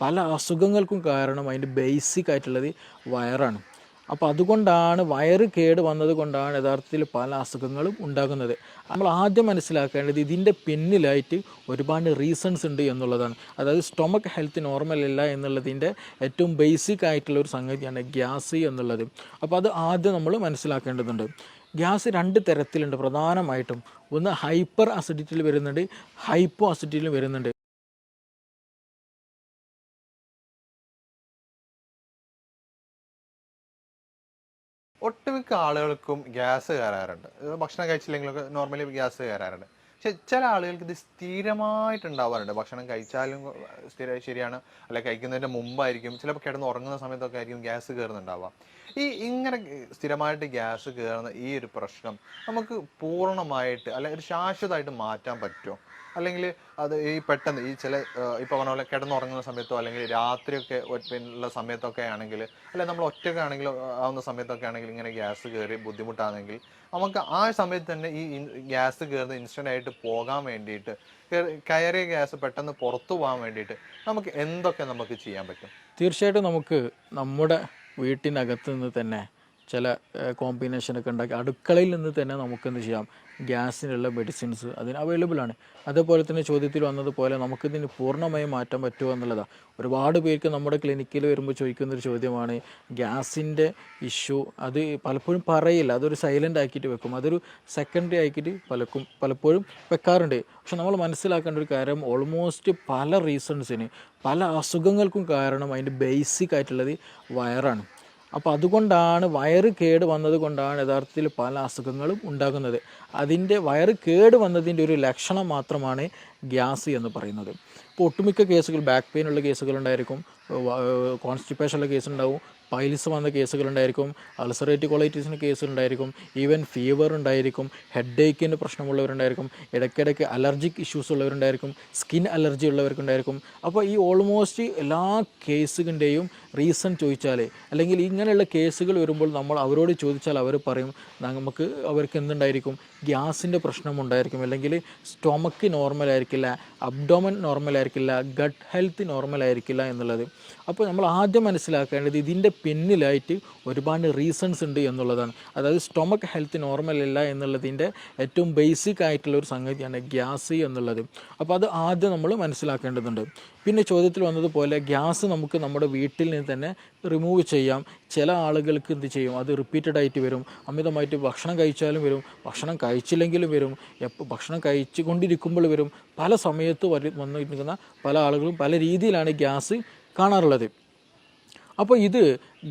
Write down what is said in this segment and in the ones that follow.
പല അസുഖങ്ങൾക്കും കാരണം അതിൻ്റെ ബേസിക് ആയിട്ടുള്ളത് വയറാണ്. അപ്പോൾ അതുകൊണ്ടാണ് വയറ് കേട് വന്നത് കൊണ്ടാണ് യഥാർത്ഥത്തിൽ പല അസുഖങ്ങളും ഉണ്ടാകുന്നത്. നമ്മൾ ആദ്യം മനസ്സിലാക്കേണ്ടത് ഇതിൻ്റെ പിന്നിലായിട്ട് ഒരുപാട് റീസൺസ് ഉണ്ട് എന്നുള്ളതാണ്. അതായത് സ്റ്റൊമക്ക് ഹെൽത്ത് നോർമൽ അല്ല എന്നുള്ളതിൻ്റെ ഏറ്റവും ബേസിക് ആയിട്ടുള്ള ഒരു സംഗതിയാണ് ഗ്യാസ് എന്നുള്ളത്. അപ്പോൾ അത് ആദ്യം നമ്മൾ മനസ്സിലാക്കേണ്ടതുണ്ട്. ഗ്യാസ് രണ്ട് തരത്തിലുണ്ട് പ്രധാനമായിട്ടും. ഒന്ന് ഹൈപ്പർ അസിഡിറ്റിയിൽ വരുന്നുണ്ട്, ഹൈപ്പോ അസിഡിറ്റിയിൽ വരുന്നുണ്ട്. ഒട്ടുമിക്ക ആളുകൾക്കും ഗ്യാസ് കയറാറുണ്ട്. ഭക്ഷണം കഴിച്ചില്ലെങ്കിലൊക്കെ നോർമലി ഗ്യാസ് കയറാറുണ്ട്. പക്ഷെ ചില ആളുകൾക്ക് ഇത് സ്ഥിരമായിട്ടുണ്ടാവാറുണ്ട്. ഭക്ഷണം കഴിച്ചാലും ശരിയാണ്, അല്ലെ കഴിക്കുന്നതിൻ്റെ മുമ്പായിരിക്കും, ചിലപ്പോൾ കിടന്ന് ഉറങ്ങുന്ന സമയത്തൊക്കെ ആയിരിക്കും ഗ്യാസ് കയറുന്നുണ്ടാവുക. ഇങ്ങനെ സ്ഥിരമായിട്ട് ഗ്യാസ് കയറുന്ന ഈ ഒരു പ്രശ്നം നമുക്ക് പൂർണ്ണമായിട്ട് അല്ലെ ഒരു ശാശ്വതമായിട്ട് മാറ്റാൻ പറ്റുമോ? അല്ലെങ്കിൽ അത് പെട്ടെന്ന് ചില ഇപ്പോൾ പറഞ്ഞ പോലെ കിടന്നുറങ്ങുന്ന സമയത്തോ അല്ലെങ്കിൽ രാത്രിയൊക്കെ ഉള്ള സമയത്തൊക്കെ ആണെങ്കിൽ, അല്ലെങ്കിൽ നമ്മൾ ഒറ്റയ്ക്കാണെങ്കിൽ ആവുന്ന സമയത്തൊക്കെ ആണെങ്കിൽ ഇങ്ങനെ ഗ്യാസ് കയറി ബുദ്ധിമുട്ടാണെങ്കിൽ നമുക്ക് ആ സമയത്ത് തന്നെ ഗ്യാസ് കയറുന്ന ഇൻസ്റ്റൻ്റ് ആയിട്ട് പോകാൻ വേണ്ടിയിട്ട്, കയറിയ ഗ്യാസ് പെട്ടെന്ന് പുറത്തു പോകാൻ വേണ്ടിയിട്ട് നമുക്ക് എന്തൊക്കെ നമുക്ക് ചെയ്യാൻ പറ്റും? തീർച്ചയായിട്ടും നമുക്ക് നമ്മുടെ വീട്ടിനകത്ത് നിന്ന് തന്നെ ചില കോമ്പിനേഷനൊക്കെ ഉണ്ടാക്കി അടുക്കളയിൽ നിന്ന് തന്നെ നമുക്കെന്ത് ചെയ്യാം, ഗ്യാസിനുള്ള മെഡിസിൻസ് അതിന് അവൈലബിൾ ആണ്. അതേപോലെ തന്നെ ചോദ്യത്തിൽ വന്നതുപോലെ നമുക്കിതിന് പൂർണ്ണമായും മാറ്റാൻ പറ്റുമോ എന്നുള്ളതാണ്. ഒരുപാട് പേർക്ക് നമ്മുടെ ക്ലിനിക്കിൽ വരുമ്പോൾ ചോദിക്കുന്നൊരു ചോദ്യമാണ് ഗ്യാസിൻ്റെ ഇഷ്യൂ. അത് പലപ്പോഴും പറയില്ല, അതൊരു സൈലൻ്റ് ആക്കിയിട്ട് വെക്കും, അതൊരു സെക്കൻഡറി ആക്കിയിട്ട് പലപ്പോഴും വെക്കാറുണ്ട്. പക്ഷെ നമ്മൾ മനസ്സിലാക്കേണ്ട ഒരു കാര്യം, ഓൾമോസ്റ്റ് പല റീസൺസിന് പല അസുഖങ്ങൾക്കും കാരണം അതിൻ്റെ ബേസിക് ആയിട്ടുള്ളത് വയറാണ്. അപ്പോൾ അതുകൊണ്ടാണ് വയറ് കേട് വന്നത് കൊണ്ടാണ് യഥാർത്ഥത്തിൽ പല അസുഖങ്ങളും ഉണ്ടാകുന്നത്. അതിൻ്റെ വയറ് കേട് വന്നതിൻ്റെ ഒരു ലക്ഷണം മാത്രമാണ് ഗ്യാസ് എന്ന് പറയുന്നത്. ഇപ്പോൾ ഒട്ടുമിക്ക കേസുകൾ ബാക്ക് പെയിൻ ഉള്ള കേസുകളുണ്ടായിരിക്കും, കോൺസ്റ്റിപ്പേഷനുള്ള കേസുണ്ടാവും, പൈൽസ് വന്ന കേസുകളുണ്ടായിരിക്കും, അൾസറേറ്റീവ് കൊളൈറ്റിസിന് കേസുകളുണ്ടായിരിക്കും, ഈവൻ ഫീവർ ഉണ്ടായിരിക്കും, ഹെഡ് ഏക്കിൻ്റെ പ്രശ്നമുള്ളവരുണ്ടായിരിക്കും, ഇടയ്ക്കിടയ്ക്ക് അലർജിക് ഇഷ്യൂസ് ഉള്ളവരുണ്ടായിരിക്കും, സ്കിൻ അലർജി ഉള്ളവർക്കുണ്ടായിരിക്കും. അപ്പോൾ ഓൾമോസ്റ്റ് എല്ലാ കേസുകളുടെയും റീസൺ ചോദിച്ചാൽ, അല്ലെങ്കിൽ ഇങ്ങനെയുള്ള കേസുകൾ വരുമ്പോൾ നമ്മൾ അവരോട് ചോദിച്ചാൽ അവർ പറയും അവർക്ക് എന്തുണ്ടായിരിക്കും, ഗ്യാസിൻ്റെ പ്രശ്നമുണ്ടായിരിക്കും, അല്ലെങ്കിൽ സ്റ്റൊമക്ക് നോർമലായിരിക്കില്ല, അബ്ഡോമൻ നോർമലായിരിക്കില്ല, ഗട്ട് ഹെൽത്ത് നോർമലായിരിക്കില്ല എന്നുള്ളത്. അപ്പോൾ നമ്മൾ ആദ്യം മനസ്സിലാക്കേണ്ടത് ഇതിൻ്റെ പിന്നിലായിട്ട് ഒരുപാട് റീസൺസ് ഉണ്ട് എന്നുള്ളതാണ്. അതായത് സ്റ്റൊമക്ക് ഹെൽത്ത് നോർമൽ അല്ല എന്നുള്ളതിൻ്റെ ഏറ്റവും ബേസിക് ആയിട്ടുള്ള ഒരു സംഗതിയാണ് ഗ്യാസ് എന്നുള്ളത്. അപ്പോൾ അത് ആദ്യം നമ്മൾ മനസ്സിലാക്കേണ്ടതുണ്ട്. പിന്നെ ചോദ്യത്തിൽ വന്നതുപോലെ ഗ്യാസ് നമുക്ക് നമ്മുടെ വീട്ടിൽ നിന്ന് തന്നെ റിമൂവ് ചെയ്യാം. ചില ആളുകൾക്ക് എന്ത് ചെയ്യും, അത് റിപ്പീറ്റഡ് ആയിട്ട് വരും, അമിതമായിട്ട് ഭക്ഷണം കഴിച്ചാലും വരും, ഭക്ഷണം കഴിച്ചില്ലെങ്കിലും വരും, ഭക്ഷണം കഴിച്ചു കൊണ്ടിരിക്കുമ്പോൾ വരും, പല സമയത്ത് വന്നിരിക്കുന്ന പല ആളുകളും പല രീതിയിലാണ് ഗ്യാസ് കാണാറുള്ളത്. അപ്പോൾ ഇത്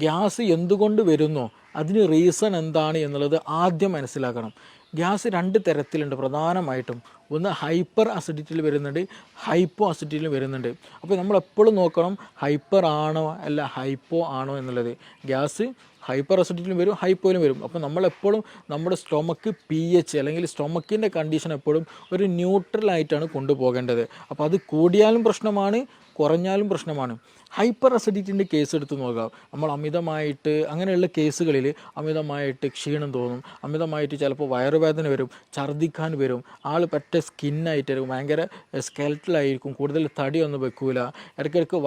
ഗ്യാസ് എന്തുകൊണ്ട് വരുന്നോ അതിന് റീസൺ എന്താണ് എന്നുള്ളത് ആദ്യം മനസ്സിലാക്കണം. ഗ്യാസ് രണ്ട് തരത്തിലുണ്ട് പ്രധാനമായിട്ടും. ഒന്ന് ഹൈപ്പർ അസിഡിറ്റിയിൽ വരുന്നുണ്ട്, ഹൈപ്പോ അസിഡിറ്റിയിൽ വരുന്നുണ്ട്. അപ്പോൾ നമ്മളെപ്പോഴും നോക്കണം ഹൈപ്പർ ആണോ അല്ല ഹൈപ്പോ ആണോ എന്നുള്ളത്. ഗ്യാസ് ഹൈപ്പർ അസിഡിറ്റിയിലും വരും, ഹൈപ്പോയിലും വരും. അപ്പോൾ നമ്മളെപ്പോഴും നമ്മുടെ സ്റ്റൊമക്ക് pH അല്ലെങ്കിൽ സ്റ്റൊമക്കിൻ്റെ കണ്ടീഷൻ എപ്പോഴും ഒരു ന്യൂട്രലായിട്ടാണ് കൊണ്ടുപോകേണ്ടത്. അപ്പോൾ അത് കൂടിയാലും പ്രശ്നമാണ്, കുറഞ്ഞാലും പ്രശ്നമാണ്. ഹൈപ്പർ അസിഡിറ്റിൻ്റെ കേസ് എടുത്ത് നോക്കാം. നമ്മൾ അമിതമായിട്ട് അങ്ങനെയുള്ള കേസുകളിൽ അമിതമായിട്ട് ക്ഷീണം തോന്നും, അമിതമായിട്ട് ചിലപ്പോൾ വയറുവേദന വരും, ഛർദ്ദിക്കാൻ വരും, ആൾ പറ്റ സ്കിന്നായിട്ടായിരിക്കും, ഭയങ്കര സ്കെൽറ്റലായിരിക്കും, കൂടുതൽ തടിയൊന്നും വെക്കൂല, ഇടയ്ക്കിടയ്ക്ക്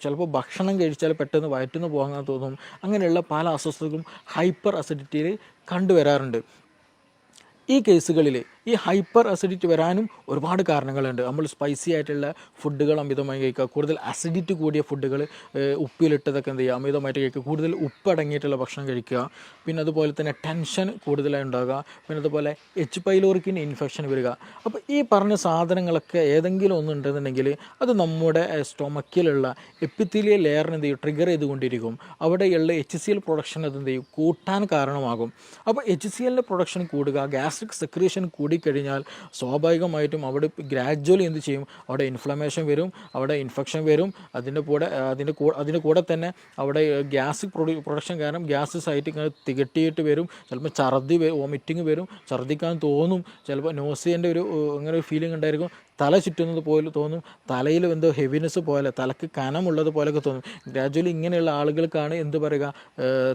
ചിലപ്പോൾ ഭക്ഷണം കഴിച്ചാൽ പെട്ടെന്ന് വയറ്റുന്ന് പോകാൻ തോന്നും. അങ്ങനെയുള്ള പല അസ്വസ്ഥതകളും ഹൈപ്പർ അസിഡിറ്റിയിൽ കണ്ടുവരാറുണ്ട്. ഈ കേസുകളിൽ ഈ ഹൈപ്പർ അസിഡിറ്റി വരാനും ഒരുപാട് കാരണങ്ങളുണ്ട്. നമ്മൾ സ്പൈസി ആയിട്ടുള്ള ഫുഡുകൾ അമിതമായി കഴിക്കുക, കൂടുതൽ അസിഡിറ്റി കൂടിയ ഫുഡുകൾ, ഉപ്പിലിട്ടതൊക്കെ എന്ത് ചെയ്യുക, അമിതമായിട്ട് കഴിക്കുക, കൂടുതൽ ഉപ്പടങ്ങിയിട്ടുള്ള ഭക്ഷണം കഴിക്കുക, പിന്നെ അതുപോലെ തന്നെ ടെൻഷൻ കൂടുതലായി ഉണ്ടാകുക, പിന്നെ അതുപോലെ എച്ച് പൈലോറിക്കിന് ഇൻഫെക്ഷൻ വരിക. അപ്പോൾ ഈ പറഞ്ഞ സാധനങ്ങളൊക്കെ ഏതെങ്കിലും ഒന്നുണ്ടെന്നുണ്ടെങ്കിൽ അത് നമ്മുടെ സ്റ്റൊമക്കിലുള്ള എപ്പിത്തീലിയൽ ലെയറിന് എന്ത് ചെയ്യും, ട്രിഗർ ചെയ്തുകൊണ്ടിരിക്കും. അവിടെയുള്ള HCl പ്രൊഡക്ഷൻ അത് എന്ത് ചെയ്യും, കൂട്ടാൻ കാരണമാകും. അപ്പോൾ HClൻ്റെ പ്രൊഡക്ഷൻ കൂടുക, ഗ്യാസ്ട്രിക് സെക്രീഷൻ കൂടിക്കഴിഞ്ഞാൽ സ്വാഭാവികമായിട്ടും അവിടെ ഗ്രാജ്വലി എന്ത് ചെയ്യും, അവിടെ ഇൻഫ്ലമേഷൻ വരും, അവിടെ ഇൻഫെക്ഷൻ വരും. അതിൻ്റെ കൂടെ തന്നെ അവിടെ ഗ്യാസ് പ്രൊഡക്ഷൻ കാരണം ഗ്യാസ് സൈറ്റ് ഇങ്ങനെ തികട്ടിയിട്ട് വരും. ചിലപ്പോൾ വോമിറ്റിങ് വരും, ഛർദ്ദിക്കാൻ തോന്നും, ചിലപ്പോൾ നോസിയൻ്റെ അങ്ങനെ ഒരു ഫീലിംഗ് ഉണ്ടായിരിക്കും, തല ചുറ്റുന്നത് പോലെ തോന്നും, തലയിൽ എന്തോ ഹെവിനെസ് പോലെ, തലക്ക് കനമുള്ളത് പോലെയൊക്കെ തോന്നും. ഗ്രാജ്വലി ഇങ്ങനെയുള്ള ആളുകൾക്കാണ് എന്ത് പറയുക,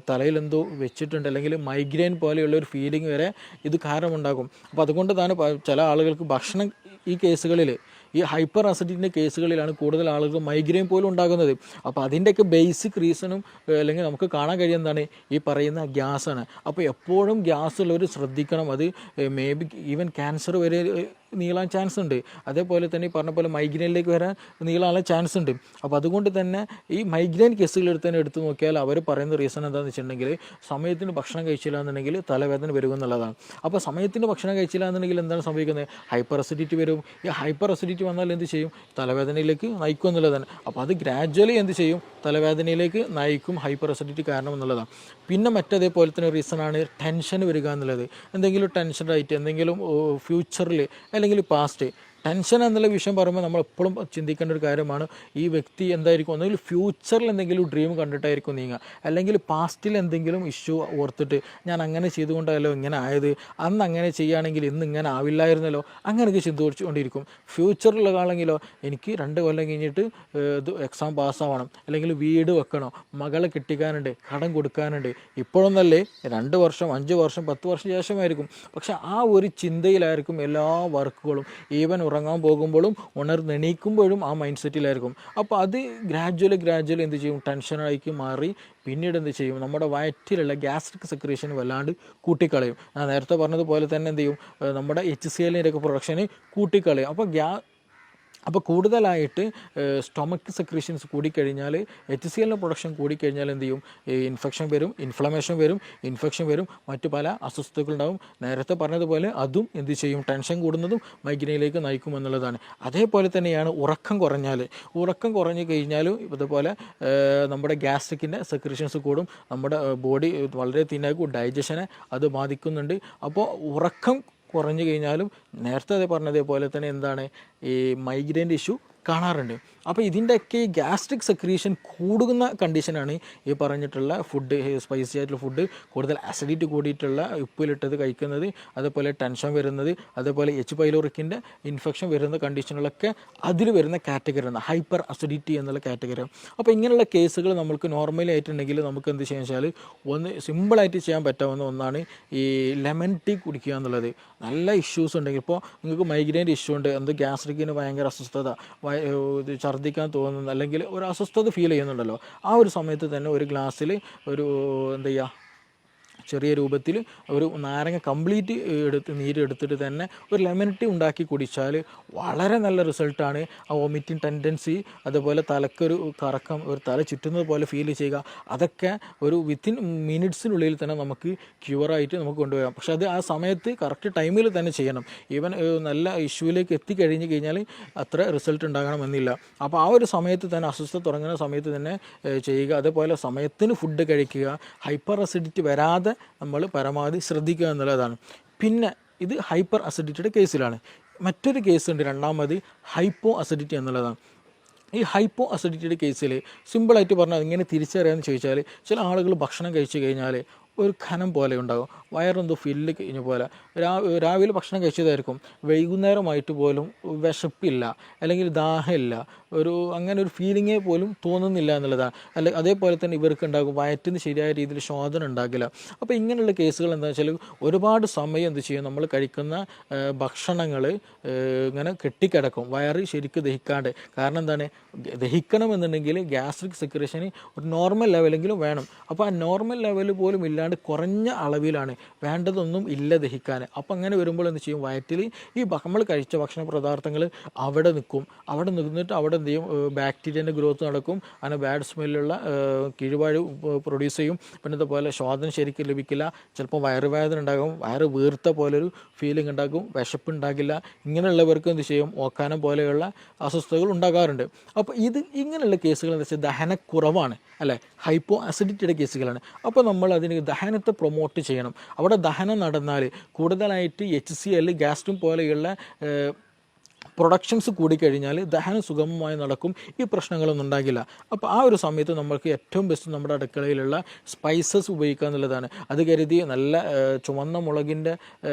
തലയിൽ എന്തോ വെച്ചിട്ടുണ്ട്, അല്ലെങ്കിൽ മൈഗ്രെയിൻ പോലെയുള്ള ഒരു ഫീലിംഗ് വരെ ഇത് കാരണമുണ്ടാകും. അപ്പോൾ അതുകൊണ്ട് തന്നെ ചില ആളുകൾക്ക് ഭക്ഷണം ഈ കേസുകളിൽ ഈ ഹൈപ്പർ അസിഡിറ്റിൻ്റെ കേസുകളിലാണ് കൂടുതൽ ആളുകൾ മൈഗ്രെയിൻ പോലും ഉണ്ടാകുന്നത്. അപ്പോൾ അതിൻ്റെയൊക്കെ ബേസിക് റീസണും അല്ലെങ്കിൽ നമുക്ക് കാണാൻ കഴിയുന്നതാണ് ഈ പറയുന്ന ഗ്യാസാണ്. അപ്പോൾ എപ്പോഴും ഗ്യാസ് ഉള്ളവർ ശ്രദ്ധിക്കണം. അത് മേ ബി ഈവൻ ക്യാൻസർ വരെ നീളാൻ ചാൻസ് ഉണ്ട്. അതേപോലെ തന്നെ ഈ പറഞ്ഞ പോലെ മൈഗ്രെയിനിലേക്ക് വരാൻ നീളാനുള്ള ചാൻസ് ഉണ്ട്. അപ്പോൾ അതുകൊണ്ട് തന്നെ ഈ മൈഗ്രെയിൻ കേസുകൾ എടുത്ത് നോക്കിയാൽ അവർ പറയുന്ന റീസൺ എന്താണെന്ന് വെച്ചിട്ടുണ്ടെങ്കിൽ സമയത്തിന് ഭക്ഷണം കഴിച്ചില്ല എന്നുണ്ടെങ്കിൽ തലവേദന വരും എന്നുള്ളതാണ്. അപ്പോൾ സമയത്തിന് ഭക്ഷണം കഴിച്ചില്ല എന്നുണ്ടെങ്കിൽ എന്താണ് സംഭവിക്കുന്നത്? ഹൈപ്പർ അസിഡിറ്റി വരും. ഈ ഹൈപ്പർ അസിഡിറ്റി വന്നാൽ എന്ത് ചെയ്യും? തലവേദനയിലേക്ക് നയിക്കും എന്നുള്ളതാണ്. അപ്പോൾ അത് ഗ്രാജ്വലി എന്ത് ചെയ്യും? തലവേദനയിലേക്ക് നയിക്കും ഹൈപ്പർ അസിഡിറ്റി കാരണം എന്നുള്ളതാണ്. പിന്നെ മറ്റതേപോലെ തന്നെ റീസണാണ് ടെൻഷൻ വരിക എന്നുള്ളത്. എന്തെങ്കിലും ടെൻഷനായിട്ട് എന്തെങ്കിലും ഫ്യൂച്ചറിൽ അല്ലെങ്കിൽ പാസ്റ്റ് ടെൻഷൻ എന്നുള്ള വിഷയം പറയുമ്പോൾ നമ്മൾ എപ്പോഴും ചിന്തിക്കേണ്ട ഒരു കാര്യമാണ്. ഈ വ്യക്തി എന്തായിരിക്കും? ഒന്നുകിൽ ഫ്യൂച്ചറിൽ എന്തെങ്കിലും ഡ്രീം കണ്ടിട്ടായിരിക്കും നീങ്ങുക, അല്ലെങ്കിൽ പാസ്റ്റിൽ എന്തെങ്കിലും ഇഷ്യൂ ഓർത്തിട്ട് ഞാൻ അങ്ങനെ ചെയ്തുകൊണ്ടല്ലോ ഇങ്ങനെ ആയത്, അന്ന് അങ്ങനെ ചെയ്യുകയാണെങ്കിൽ ഇന്ന് ഇങ്ങനെ ആവില്ലായിരുന്നല്ലോ, അങ്ങനെയൊക്കെ ചിന്തിച്ചുകൊണ്ടിരിക്കും. ഫ്യൂച്ചറിലുള്ള ആളെങ്കിലോ എനിക്ക് 2 കൊല്ലം കഴിഞ്ഞിട്ട് ഇത് എക്സാം പാസ്സാവണം, അല്ലെങ്കിൽ വീട് വെക്കണം, മകളെ കെട്ടിക്കാനുണ്ട്, കടം കൊടുക്കാനുണ്ട്. ഇപ്പോഴൊന്നല്ലേ 2 വർഷം 5 വർഷം 10 വർഷം ശേഷമായിരിക്കും. പക്ഷെ ആ ഒരു ചിന്തയിലായിരിക്കും എല്ലാ വർക്കുകളും. ഈവൻ ഉറങ്ങാൻ പോകുമ്പോഴും ഉണർന്നെണീക്കുമ്പോഴും ആ മൈൻഡ് സെറ്റിലായിരിക്കും. അപ്പോൾ അത് ഗ്രാജ്വലി എന്ത് ചെയ്യും? ടെൻഷനായി മാറി പിന്നീട് എന്ത് ചെയ്യും? നമ്മുടെ വയറ്റിലുള്ള ഗ്യാസ്ട്രിക് സെക്രീഷൻ വല്ലാണ്ട് കൂട്ടിക്കളയും. ഞാൻ നേരത്തെ പറഞ്ഞതുപോലെ തന്നെ എന്ത് ചെയ്യും? നമ്മുടെ HCl ഒക്കെ പ്രൊഡക്ഷന് കൂട്ടിക്കളയും. അപ്പോൾ കൂടുതലായിട്ട് സ്റ്റൊമക്ക് സെക്രീഷൻസ് കൂടിക്കഴിഞ്ഞാൽ HCl പ്രൊഡക്ഷൻ കൂടിക്കഴിഞ്ഞാൽ എന്ത് ചെയ്യും? ഇൻഫെക്ഷൻ വരും, ഇൻഫെക്ഷൻ വരും, മറ്റു പല അസ്വസ്ഥതകളുണ്ടാവും. നേരത്തെ പറഞ്ഞതുപോലെ അതും എന്ത് ചെയ്യും? ടെൻഷൻ കൂടുന്നതും മൈഗ്രെയിനിലേക്ക് നയിക്കും എന്നുള്ളതാണ്. അതേപോലെ തന്നെയാണ് ഉറക്കം കുറഞ്ഞു കഴിഞ്ഞാലും ഇതുപോലെ നമ്മുടെ ഗ്യാസ്ട്രിക്കിൻ്റെ സെക്രീഷൻസ് കൂടും, നമ്മുടെ ബോഡി വളരെ തിന്നാക്കും, ഡൈജഷനെ അത് ബാധിക്കുന്നുണ്ട്. അപ്പോൾ ഉറക്കം കുറഞ്ഞു കഴിഞ്ഞാലും നേരത്തെ പറഞ്ഞതേപോലെ തന്നെ എന്താണ് ഈ മൈഗ്രെയിൻ്റെ ഇഷ്യൂ കാണാറുണ്ട്. അപ്പോൾ ഇതിൻ്റെയൊക്കെ ഈ ഗ്യാസ്ട്രിക് സെക്രീഷൻ കൂടുന്ന കണ്ടീഷനാണ് ഈ പറഞ്ഞിട്ടുള്ള ഫുഡ്, സ്പൈസി ആയിട്ടുള്ള ഫുഡ്, കൂടുതൽ അസിഡിറ്റി കൂടിയിട്ടുള്ള ഉപ്പിലിട്ടത് കഴിക്കുന്നത്, അതേപോലെ ടെൻഷൻ വരുന്നത്, അതേപോലെ H. പൈലോറിക്കിൻ്റെ ഇൻഫെക്ഷൻ വരുന്ന കണ്ടീഷനുകളൊക്കെ അതിൽ വരുന്ന കാറ്റഗറിയാണ് ഹൈപ്പർ അസിഡിറ്റി എന്നുള്ള കാറ്റഗറി. അപ്പോൾ ഇങ്ങനെയുള്ള കേസുകൾ നമുക്ക് നോർമലി ആയിട്ടുണ്ടെങ്കിൽ നമുക്ക് എന്ത് ചെയ്യാന്ന് വെച്ചാൽ ഒന്ന് സിമ്പിളായിട്ട് ചെയ്യാൻ പറ്റാവുന്ന ഒന്നാണ് ഈ ലെമൺ ടീ കുടിക്കുക എന്നുള്ളത്. നല്ല ഇഷ്യൂസ് ഉണ്ടെങ്കിൽ, ഇപ്പോൾ നിങ്ങൾക്ക് മൈഗ്രെയിൻ്റെ ഇഷ്യൂ ഉണ്ട്, ഗ്യാസ്ട്രിക്കിന് ഭയങ്കര അസ്വസ്ഥത, ഛർദ്ദിക്കാൻ തോന്നുന്നു, അല്ലെങ്കിൽ ഒരു അസ്വസ്ഥത ഫീൽ ചെയ്യുന്നുണ്ടല്ലോ, ആ ഒരു സമയത്ത് തന്നെ ഒരു ഗ്ലാസ്സിൽ ഒരു എന്താ ചെയ്യുക, ചെറിയ രൂപത്തിൽ ഒരു നാരങ്ങ കംപ്ലീറ്റ് നീരെടുത്തിട്ട് തന്നെ ഒരു ലെമൺ ടീ ഉണ്ടാക്കി കുടിച്ചാൽ വളരെ നല്ല റിസൾട്ടാണ്. ആ വോമിറ്റിംഗ് ടെൻഡൻസി, അതുപോലെ തലക്കൊരു കറക്കം, ഒരു തല ചുറ്റുന്നത് പോലെ ഫീൽ ചെയ്യുക, അതൊക്കെ ഒരു വിത്തിൻ മിനിറ്റ്സിനുള്ളിൽ തന്നെ നമുക്ക് ക്യൂറായിട്ട് നമുക്ക് കൊണ്ടുപോകാം. പക്ഷെ അത് ആ സമയത്ത് കറക്റ്റ് ടൈമിൽ തന്നെ ചെയ്യണം. ഈവൻ നല്ല ഇഷ്യൂവിലേക്ക് എത്തിക്കഴിഞ്ഞ് കഴിഞ്ഞാൽ അത്ര റിസൾട്ട് ഉണ്ടാകണമെന്നില്ല. അപ്പോൾ ആ ഒരു സമയത്ത് തന്നെ, അസ്വസ്ഥത തുടങ്ങുന്ന സമയത്ത് തന്നെ ചെയ്യുക. അതേപോലെ സമയത്തിന് ഫുഡ് കഴിക്കുക, ഹൈപ്പർ അസിഡിറ്റി വരാതെ നമ്മൾ പരമാവധി ശ്രദ്ധിക്കുക എന്നുള്ളതാണ്. പിന്നെ ഇത് ഹൈപ്പർ അസിഡിറ്റിയുടെ കേസിലാണ്. മറ്റൊരു കേസുണ്ട്, രണ്ടാമത് ഹൈപ്പോ അസിഡിറ്റി എന്നുള്ളതാണ്. ഈ ഹൈപ്പോ അസിഡിറ്റിയുടെ കേസിൽ സിമ്പിളായിട്ട് പറഞ്ഞാൽ ഇങ്ങനെ തിരിച്ചറിയാമെന്ന് ചോദിച്ചാൽ, ചില ആളുകൾ ഭക്ഷണം കഴിച്ചു കഴിഞ്ഞാൽ ഒരു ഖനം പോലെ ഉണ്ടാകും, വയറെന്തോ ഫില്ല് കഴിഞ്ഞ പോലെ. രാവിലെ ഭക്ഷണം കഴിച്ചതായിരിക്കും, വൈകുന്നേരമായിട്ട് പോലും വിശപ്പില്ല, അല്ലെങ്കിൽ ദാഹമില്ല, അങ്ങനെ ഒരു ഫീലിങ്ങേ പോലും തോന്നുന്നില്ല എന്നുള്ളതാണ്. അതേപോലെ തന്നെ ഇവർക്ക് ഉണ്ടാകും വയറ്റിന് ശരിയായ രീതിയിൽ ശോധന ഉണ്ടാകില്ല. അപ്പോൾ ഇങ്ങനെയുള്ള കേസുകൾ എന്താണെന്ന് വെച്ചാൽ ഒരുപാട് സമയം എന്ത് ചെയ്യും? നമ്മൾ കഴിക്കുന്ന ഭക്ഷണങ്ങൾ ഇങ്ങനെ കെട്ടിക്കിടക്കും, വയറ് ശരിക്കും ദഹിക്കാണ്ട്. കാരണം എന്താണ്? ദഹിക്കണമെന്നുണ്ടെങ്കിൽ ഗ്യാസ്ട്രിക് സെക്രീഷന് ഒരു നോർമൽ ലെവലെങ്കിലും വേണം. അപ്പോൾ ആ നോർമൽ ലെവൽ പോലും ഇല്ലാണ്ട് കുറഞ്ഞ അളവിലാണ്, വേണ്ടതൊന്നും ഇല്ല ദഹിക്കാൻ. അപ്പോൾ അങ്ങനെ വരുമ്പോൾ എന്ത് ചെയ്യും? വയറ്റിൽ ഈ നമ്മൾ കഴിച്ച ഭക്ഷണ പദാർത്ഥങ്ങൾ അവിടെ നിന്നിട്ട് അവിടെ എന്ത് ചെയ്യും? ബാക്ടീരിയൻ്റെ ഗ്രോത്ത് നടക്കും, അങ്ങനെ ബാഡ് സ്മെല്ലുള്ള കിഴിവാഴ് പ്രൊഡ്യൂസ് ചെയ്യും. പിന്നെ ഇതുപോലെ ശോധന ശരിക്കും ലഭിക്കില്ല, ചിലപ്പോൾ വയറുവേദന ഉണ്ടാകും, വയറ് വീർത്ത പോലൊരു ഫീലിംഗ് ഉണ്ടാകും, വിശപ്പുണ്ടാകില്ല. ഇങ്ങനെയുള്ളവർക്ക് എന്ത് ചെയ്യും? ഓക്കാനം പോലെയുള്ള അസ്വസ്ഥതകൾ ഉണ്ടാകാറുണ്ട്. അപ്പോൾ ഇങ്ങനെയുള്ള കേസുകൾ എന്താ വെച്ചാൽ ദഹനക്കുറവാണ്, അല്ലേ? ഹൈപ്പോ അസിഡിറ്റിയുടെ കേസുകളാണ്. അപ്പോൾ നമ്മൾ അതിന് ദഹനത്തെ പ്രൊമോട്ട് ചെയ്യണം. അവിടെ ദഹനം നടന്നാൽ കൂടുതലായിട്ട് HCl, ഗ്യാസ്ട്രിൻ പോലെയുള്ള പ്രൊഡക്ഷൻസ് കൂടിക്കഴിഞ്ഞാൽ ദഹനം സുഗമമായി നടക്കും, ഈ പ്രശ്നങ്ങളൊന്നും ഉണ്ടാകില്ല. അപ്പോൾ ആ ഒരു സമയത്ത് നമ്മൾക്ക് ഏറ്റവും ബെസ്റ്റ് നമ്മുടെ അടുക്കളയിലുള്ള സ്പൈസസ് ഉപയോഗിക്കുക എന്നുള്ളതാണ്. അത് കരുതി നല്ല ചുവന്ന മുളകിൻ്റെ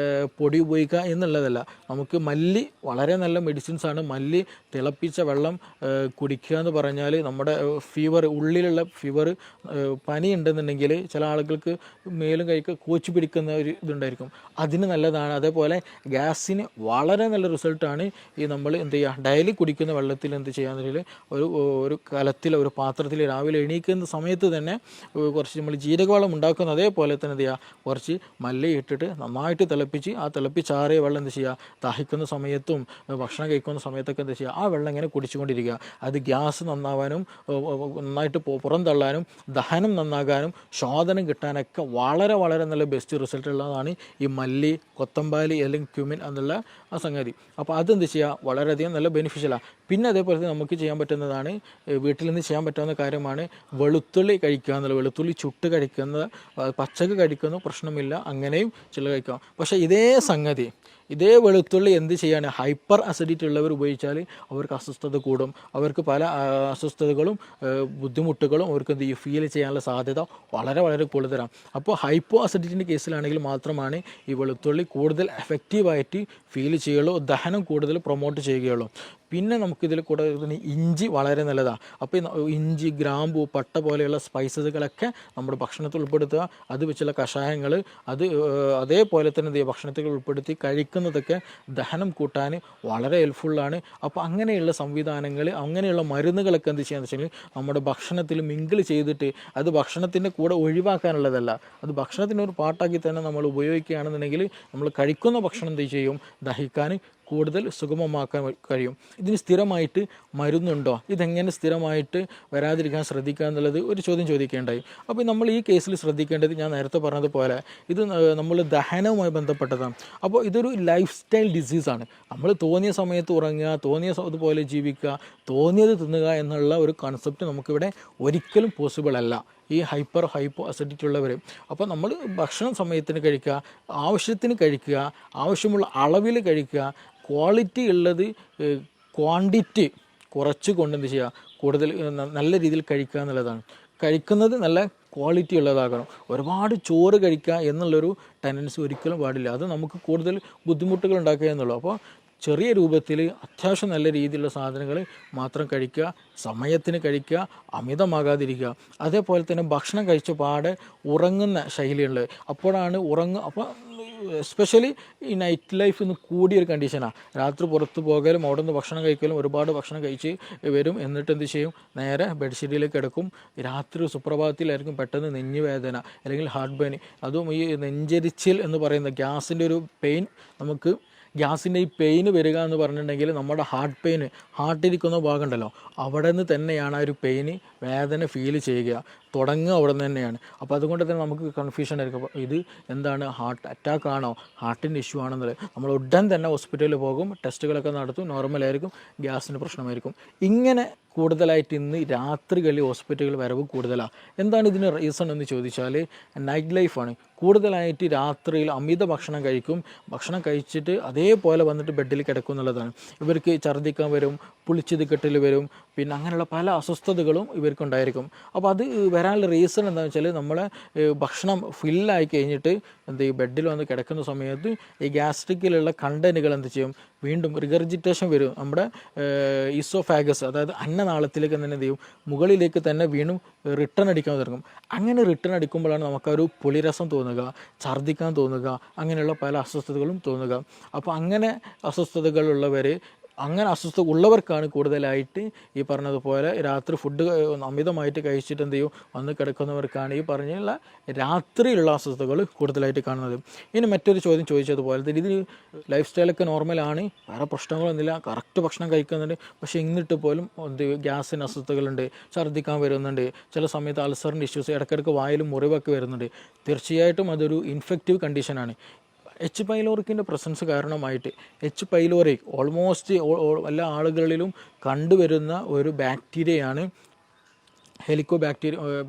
പൊടി ഉപയോഗിക്കുക എന്നുള്ളതല്ല. നമുക്ക് മല്ലി വളരെ നല്ല മെഡിസിൻസാണ്. മല്ലി തിളപ്പിച്ച വെള്ളം കുടിക്കുക എന്ന് പറഞ്ഞാൽ നമ്മുടെ ഉള്ളിലുള്ള ഫീവർ, പനി ഉണ്ടെന്നുണ്ടെങ്കിൽ ചില ആളുകൾക്ക് മേലും കൈക്ക് കോച്ച് പിടിക്കുന്ന ഒരു ഇതുണ്ടായിരിക്കും, അതിന് നല്ലതാണ്. അതേപോലെ ഗ്യാസിന് വളരെ നല്ല റിസൾട്ടാണ് ഈ നമ്മൾ എന്ത് ചെയ്യുക, ഡെയിലി കുടിക്കുന്ന വെള്ളത്തിൽ എന്ത് ചെയ്യാന്നുണ്ടെങ്കിൽ ഒരു കലത്തിൽ ഒരു പാത്രത്തിൽ രാവിലെ എണീക്കുന്ന സമയത്ത് തന്നെ കുറച്ച് നമ്മൾ ജീരകവെള്ളം ഉണ്ടാക്കുന്ന അതേപോലെ തന്നെ എന്ത് ചെയ്യുക, കുറച്ച് മല്ലി ഇട്ടിട്ട് നന്നായിട്ട് തിളപ്പിച്ച് ആ തിളപ്പിച്ചാറിയ വെള്ളം എന്ത് ചെയ്യുക, ദാഹിക്കുന്ന സമയത്തും ഭക്ഷണം കഴിക്കുന്ന സമയത്തൊക്കെ എന്താ ചെയ്യുക, ആ വെള്ളം ഇങ്ങനെ കുടിച്ചുകൊണ്ടിരിക്കുക. അത് ഗ്യാസ് നന്നാവാനും നന്നായിട്ട് പുറന്തള്ളാനും ദഹനം നന്നാകാനും ശോധനം കിട്ടാനൊക്കെ വളരെ വളരെ നല്ല ബെസ്റ്റ് റിസൾട്ട് ഉള്ളതാണ് ഈ മല്ലി, കൊത്തമ്പാലി അല്ലെങ്കിൽ ക്യുമിൻ എന്നുള്ള ആ സംഗതി. അപ്പോൾ അതെന്ത് ചെയ്യുക, വളരെയധികം നല്ല ബെനിഫിഷ്യലാണ്. പിന്നെ അതേപോലെ തന്നെ നമുക്ക് ചെയ്യാൻ പറ്റുന്നതാണ്, വീട്ടിൽ നിന്ന് ചെയ്യാൻ പറ്റാവുന്ന കാര്യമാണ് വെളുത്തുള്ളി കഴിക്കുക എന്നുള്ളത്. വെളുത്തുള്ളി ചുട്ട് കഴിക്കുന്നത്, പച്ചക്ക് കഴിക്കുന്ന പ്രശ്നമില്ല, അങ്ങനെയും ചില കഴിക്കാം. പക്ഷേ ഇതേ വെളുത്തുള്ളി എന്ത് ചെയ്യാണ്, ഹൈപ്പർ അസിഡിറ്റി ഉള്ളവർ ഉപയോഗിച്ചാൽ അവർക്ക് അസ്വസ്ഥത കൂടും, അവർക്ക് പല അസ്വസ്ഥതകളും ബുദ്ധിമുട്ടുകളും അവർക്ക് എന്ത് ചെയ്യും, ഫീൽ ചെയ്യാനുള്ള സാധ്യത വളരെ വളരെ കൂടുതലാണ്. അപ്പോൾ ഹൈപ്പോ അസിഡിറ്റിൻ്റെ കേസിലാണെങ്കിൽ മാത്രമാണ് ഈ വെളുത്തുള്ളി കൂടുതൽ എഫക്റ്റീവായിട്ട് ഫീൽ ചെയ്യുകയുള്ളൂ, ദഹനം കൂടുതൽ പ്രൊമോട്ട് ചെയ്യുകയുള്ളൂ. പിന്നെ നമുക്കിതിൽ കൂടെ ഇഞ്ചി വളരെ നല്ലതാണ്. അപ്പോൾ ഇഞ്ചി, ഗ്രാമ്പു, പട്ട പോലെയുള്ള സ്പൈസസുകളൊക്കെ നമ്മുടെ ഭക്ഷണത്തിൽ ഉൾപ്പെടുത്തുക. അത് വെച്ചുള്ള കഷായങ്ങൾ അത് അതേപോലെ തന്നെ എന്ത് ചെയ്യുക, ഭക്ഷണത്തിൽ ഉൾപ്പെടുത്തി കഴിക്കുന്നതൊക്കെ ദഹനം കൂട്ടാൻ വളരെ ഹെൽപ്ഫുള്ളാണ്. അപ്പോൾ അങ്ങനെയുള്ള സംവിധാനങ്ങൾ, അങ്ങനെയുള്ള മരുന്നുകളൊക്കെ എന്ത് ചെയ്യാന്ന് വെച്ചാൽ നമ്മുടെ ഭക്ഷണത്തിൽ മിങ്കിൾ ചെയ്തിട്ട് അത് ഭക്ഷണത്തിൻ്റെ കൂടെ ഒഴിവാക്കാനുള്ളതല്ല, അത് ഭക്ഷണത്തിൻ്റെ ഒരു പാട്ടാക്കി തന്നെ നമ്മൾ ഉപയോഗിക്കുകയാണെന്നുണ്ടെങ്കിൽ നമ്മൾ കഴിക്കുന്ന ഭക്ഷണം എന്ത് ചെയ്യും, ദഹിക്കാൻ കൂടുതൽ സുഗമമാക്കാൻ കഴിയും. ഇതിന് സ്ഥിരമായിട്ട് മരുന്നുണ്ടോ, ഇതെങ്ങനെ സ്ഥിരമായിട്ട് വരാതിരിക്കാൻ ശ്രദ്ധിക്കുക എന്നുള്ളത് ഒരു ചോദ്യം ചോദിക്കേണ്ടായി. അപ്പോൾ നമ്മൾ ഈ കേസിൽ ശ്രദ്ധിക്കേണ്ടത് ഞാൻ നേരത്തെ പറഞ്ഞതുപോലെ ഇത് നമ്മൾ ദഹനവുമായി ബന്ധപ്പെട്ടതാണ്. അപ്പോൾ ഇതൊരു ലൈഫ് സ്റ്റൈൽ ഡിസീസാണ്. നമ്മൾ തോന്നിയ സമയത്ത് ഉറങ്ങുക, തോന്നിയ അതുപോലെ ജീവിക്കുക, തോന്നിയത് തിന്നുക എന്നുള്ള ഒരു കൺസെപ്റ്റ് നമുക്കിവിടെ ഒരിക്കലും പോസിബിൾ അല്ല ഈ ഹൈപ്പോ അസിഡിറ്റി ഉള്ളവർ. അപ്പോൾ നമ്മൾ ഭക്ഷണം സമയത്തിന് കഴിക്കുക, ആവശ്യത്തിന് കഴിക്കുക, ആവശ്യമുള്ള അളവിൽ കഴിക്കുക, ക്വാളിറ്റി ഉള്ളത് ക്വാണ്ടിറ്റി കുറച്ച് കൊണ്ട് എന്ത് ചെയ്യുക, കൂടുതൽ നല്ല രീതിയിൽ കഴിക്കുക എന്നുള്ളതാണ്. കഴിക്കുന്നത് നല്ല ക്വാളിറ്റി ഉള്ളതാകണം. ഒരുപാട് ചോറ് കഴിക്കുക എന്നുള്ളൊരു ടെൻഡൻസി ഒരിക്കലും പാടില്ല, അത് നമുക്ക് കൂടുതൽ ബുദ്ധിമുട്ടുകൾ ഉണ്ടാക്കുക എന്നുള്ളൂ. അപ്പോൾ ചെറിയ രൂപത്തിൽ അത്യാവശ്യം നല്ല രീതിയിലുള്ള സാധനങ്ങൾ മാത്രം കഴിക്കുക, സമയത്തിന് കഴിക്കുക, അമിതമാകാതിരിക്കുക. അതേപോലെ തന്നെ ഭക്ഷണം കഴിച്ച പാടെ ഉറങ്ങുന്ന ശൈലിയുള്ളത്, അപ്പോഴാണ് അപ്പോൾ എസ്പെഷ്യലി ഈ നൈറ്റ് ലൈഫ് ഇന്ന് കൂടിയൊരു കണ്ടീഷനാണ്. രാത്രി പുറത്ത് പോകലും അവിടെ നിന്ന് ഭക്ഷണം കഴിക്കലും, ഒരുപാട് ഭക്ഷണം കഴിച്ച് വരും, എന്നിട്ട് എന്ത് ചെയ്യും, നേരെ ബെഡ്ഷീറ്റിലേക്ക് കിടക്കും. രാത്രി സുപ്രഭാതത്തിലായിരിക്കും പെട്ടെന്ന് നെഞ്ഞുവേദന അല്ലെങ്കിൽ ഹാർട്ട് പെയിൻ, അതും ഈ നെഞ്ചരിച്ചിൽ എന്ന് പറയുന്ന ഗ്യാസിൻ്റെ ഒരു പെയിൻ, നമുക്ക് ഗ്യാസിൻ്റെ ഈ പെയിന് വരിക എന്ന് പറഞ്ഞിട്ടുണ്ടെങ്കിൽ നമ്മുടെ ഹാർട്ടിരിക്കുന്ന ഭാഗം ഉണ്ടല്ലോ, അവിടെ നിന്ന് തന്നെയാണ് ആ ഒരു പെയിന്, വേദന ഫീൽ ചെയ്യുക, തുടങ്ങുക അവിടെ നിന്ന് തന്നെയാണ്. അപ്പോൾ അതുകൊണ്ട് തന്നെ നമുക്ക് കൺഫ്യൂഷൻ ആയിരിക്കും, അപ്പോൾ ഇത് എന്താണ്, ഹാർട്ട് അറ്റാക്ക് ആണോ, ഹാർട്ടിൻ്റെ ഇഷ്യൂ ആണെന്നുള്ളത്. നമ്മൾ ഉടൻ തന്നെ ഹോസ്പിറ്റലിൽ പോകും, ടെസ്റ്റുകളൊക്കെ നടത്തും, നോർമലായിരിക്കും, ഗ്യാസിൻ്റെ പ്രശ്നമായിരിക്കും. ഇങ്ങനെ കൂടുതലായിട്ട് ഇന്ന് രാത്രികളിൽ ഹോസ്പിറ്റലുകൾ വരവ് കൂടുതലാണ്. എന്താണ് ഇതിന് റീസൺ എന്ന് ചോദിച്ചാൽ നൈറ്റ് ലൈഫാണ്. കൂടുതലായിട്ട് രാത്രിയിൽ അമിത ഭക്ഷണം കഴിക്കും, ഭക്ഷണം കഴിച്ചിട്ട് അതേപോലെ വന്നിട്ട് ബെഡിൽ കിടക്കും എന്നുള്ളതാണ്. ഇവർക്ക് ഛർദ്ദിക്കാൻ വരും, പുളിച്ചത് കെട്ടിൽ വരും, പിന്നെ അങ്ങനെയുള്ള പല അസ്വസ്ഥതകളും ഇവർക്കുണ്ടായിരിക്കും. അപ്പോൾ അത് വരാനുള്ള റീസൺ എന്താണെന്ന് വെച്ചാൽ നമ്മളെ ഭക്ഷണം ഫില്ലായി കഴിഞ്ഞിട്ട് എന്ത് ചെയ്യും, ബെഡിൽ വന്ന് കിടക്കുന്ന സമയത്ത് ഈ ഗ്യാസ്ട്രിക്കിലുള്ള കണ്ടന്റുകൾ എന്ത് ചെയ്യും, വീണ്ടും റിഗർജിറ്റേഷൻ വരും. നമ്മുടെ ഈസോഫാഗസ്, അതായത് അന്നനാളത്തിലേക്ക് തന്നെ എന്ത് ചെയ്യും, മുകളിലേക്ക് തന്നെ വീണ്ടും റിട്ടേൺ അടിക്കാൻ തുടങ്ങും. അങ്ങനെ റിട്ടേൺ അടിക്കുമ്പോഴാണ് നമുക്കൊരു പുളിരസം തോന്നുക, ഛർദ്ദിക്കാൻ തോന്നുക, അങ്ങനെയുള്ള പല അസ്വസ്ഥതകളും തോന്നുക. അപ്പോൾ അങ്ങനെ അസ്വസ്ഥതകളുള്ളവർ, അങ്ങനെ അസ്വസ്ഥത ഉള്ളവർക്കാണ് കൂടുതലായിട്ട് ഈ പറഞ്ഞതുപോലെ രാത്രി ഫുഡ് അമിതമായിട്ട് കഴിച്ചിട്ട് എന്ത് ചെയ്യും, വന്ന് കിടക്കുന്നവർക്കാണ് ഈ പറഞ്ഞുള്ള രാത്രിയിലുള്ള അസ്വസ്ഥതകൾ കൂടുതലായിട്ട് കാണുന്നത്. ഇനി മറ്റൊരു ചോദ്യം ചോദിച്ചതുപോലെ തന്നെ ഇത് ലൈഫ് സ്റ്റൈലൊക്കെ നോർമലാണ്, വേറെ പ്രശ്നങ്ങളൊന്നുമില്ല, കറക്റ്റ് ഭക്ഷണം കഴിക്കുന്നുണ്ട്, പക്ഷേ എന്നിട്ട് പോലും എന്ത് ഗ്യാസിന് അസ്വസ്ഥതകളുണ്ട്, ഛർദ്ദിക്കാൻ വരുന്നുണ്ട്, ചില സമയത്ത് അൾസറിൻ്റെ ഇഷ്യൂസ്, ഇടയ്ക്കിടയ്ക്ക് വായിലും മുറിവൊക്കെ വരുന്നുണ്ട്. തീർച്ചയായിട്ടും അതൊരു ഇൻഫെക്റ്റീവ് കണ്ടീഷനാണ്. എച്ച് പൈലോറിക്കിൻ്റെ പ്രസൻസ് കാരണമായിട്ട്, എച്ച് പൈലോറിക് ഓൾമോസ്റ്റ് എല്ലാ ആളുകളിലും കണ്ടുവരുന്ന ഒരു ബാക്ടീരിയയാണ്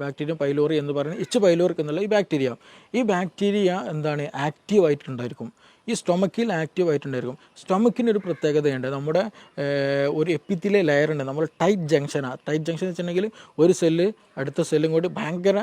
ബാക്ടീരിയം പൈലോറി എന്ന് പറയുന്നത്. എച്ച് പൈലോറിക് എന്നുള്ള ഈ ബാക്ടീരിയ എന്താണ്, ആക്റ്റീവായിട്ടുണ്ടായിരിക്കും, ഈ സ്റ്റൊമക്കിൽ ആക്റ്റീവായിട്ടുണ്ടായിരിക്കും. സ്റ്റൊമക്കിനൊരു പ്രത്യേകതയുണ്ട്, നമ്മുടെ ഒരു എപ്പിത്തിലെ ലെയറുണ്ട്, നമ്മൾ ടൈറ്റ് ജംഗ്ഷൻ എന്ന് വെച്ചിട്ടുണ്ടെങ്കിൽ ഒരു സെല്ല് അടുത്ത സെല്ലും കൂടി ഭയങ്കര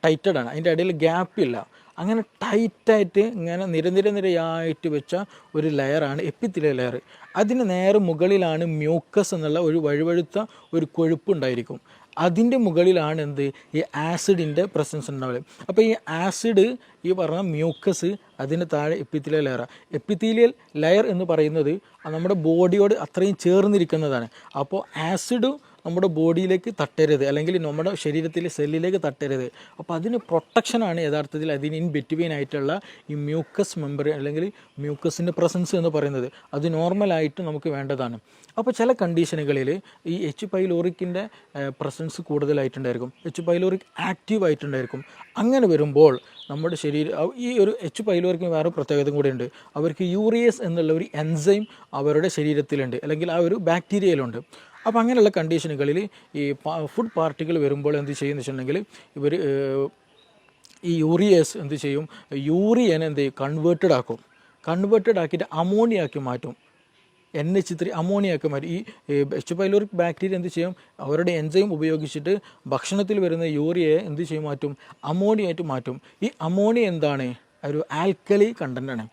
ടൈറ്റഡാണ്, അതിൻ്റെ ഇടയിൽ ഗ്യാപ്പില്ല. അങ്ങനെ ടൈറ്റായിട്ട് ഇങ്ങനെ നിരയായിട്ട് വെച്ച ഒരു ലെയറാണ് എപ്പിത്തിലെ ലെയർ. അതിന് നേരെ മുകളിലാണ് മ്യൂക്കസ് എന്നുള്ള ഒരു വഴുവഴുത്ത ഒരു കൊഴുപ്പ് ഉണ്ടായിരിക്കും. അതിൻ്റെ മുകളിലാണ് എന്ത് ഈ ആസിഡിൻ്റെ പ്രസൻസ് ഉണ്ടാവുക. അപ്പോൾ ഈ ആസിഡ് ഈ പറഞ്ഞ മ്യൂക്കസ്, അതിന് താഴെ എപ്പിത്തീലിയൽ ലെയർ. എപ്പിത്തീലിയൽ ലെയർ എന്ന് പറയുന്നത് നമ്മുടെ ബോഡിയോട് അത്രയും ചേർന്നിരിക്കുന്നതാണ്. അപ്പോൾ ആസിഡ് നമ്മുടെ ബോഡിയിലേക്ക് തട്ടരുത്, അല്ലെങ്കിൽ നമ്മുടെ ശരീരത്തിലെ സെല്ലിലേക്ക് തട്ടരുത്. അപ്പോൾ അതിന് പ്രൊട്ടക്ഷനാണ് യഥാർത്ഥത്തിൽ അതിന് ഇൻ ബിറ്റ്വീൻ ആയിട്ടുള്ള ഈ മ്യൂക്കസ് മെമ്പർ അല്ലെങ്കിൽ മ്യൂക്കസിൻ്റെ പ്രസൻസ് എന്ന് പറയുന്നത്. അത് നോർമലായിട്ട് നമുക്ക് വേണ്ടതാണ്. അപ്പോൾ ചില കണ്ടീഷനുകളിൽ ഈ എച്ച് പൈലോറിക്കിൻ്റെ പ്രസൻസ് കൂടുതലായിട്ടുണ്ടായിരിക്കും, എച്ച് പൈലോറിക് ആക്റ്റീവ് ആയിട്ടുണ്ടായിരിക്കും. അങ്ങനെ വരുമ്പോൾ നമ്മുടെ ശരീരം ഈ ഒരു എച്ച് പൈലോറിക്കിന് വേറെ പ്രത്യേകത കൂടെയുണ്ട്. അവർക്ക് യൂറിയസ് എന്നുള്ള ഒരു എൻസൈം അവരുടെ ശരീരത്തിലുണ്ട്, അല്ലെങ്കിൽ ആ ഒരു ബാക്ടീരിയയിലുണ്ട്. അപ്പോൾ അങ്ങനെയുള്ള കണ്ടീഷനുകളിൽ ഈ ഫുഡ് പാർട്ടിക്കിൾ വരുമ്പോൾ എന്ത് ചെയ്യുമെന്ന് വെച്ചിട്ടുണ്ടെങ്കിൽ ഇവർ ഈ യൂറിയസ് എന്ത് ചെയ്യും, യൂറിയനെ എന്ത് ചെയ്യും, കൺവേർട്ടഡ് ആക്കിയിട്ട് അമോണിയാക്കി മാറ്റും. NH3 അമോണിയാക്കി മാറ്റും. ഈ എച്ച് പൈലോറിക് ബാക്ടീരിയ എന്ത് ചെയ്യും, അവരുടെ എൻസൈം ഉപയോഗിച്ചിട്ട് ഭക്ഷണത്തിൽ വരുന്ന യൂറിയയെ എന്ത് ചെയ്യും, മാറ്റും, അമോണിയായിട്ട് മാറ്റും. ഈ അമോണിയ എന്താണ്, ഒരു ആൽക്കലി കണ്ടൻ്റാണ്.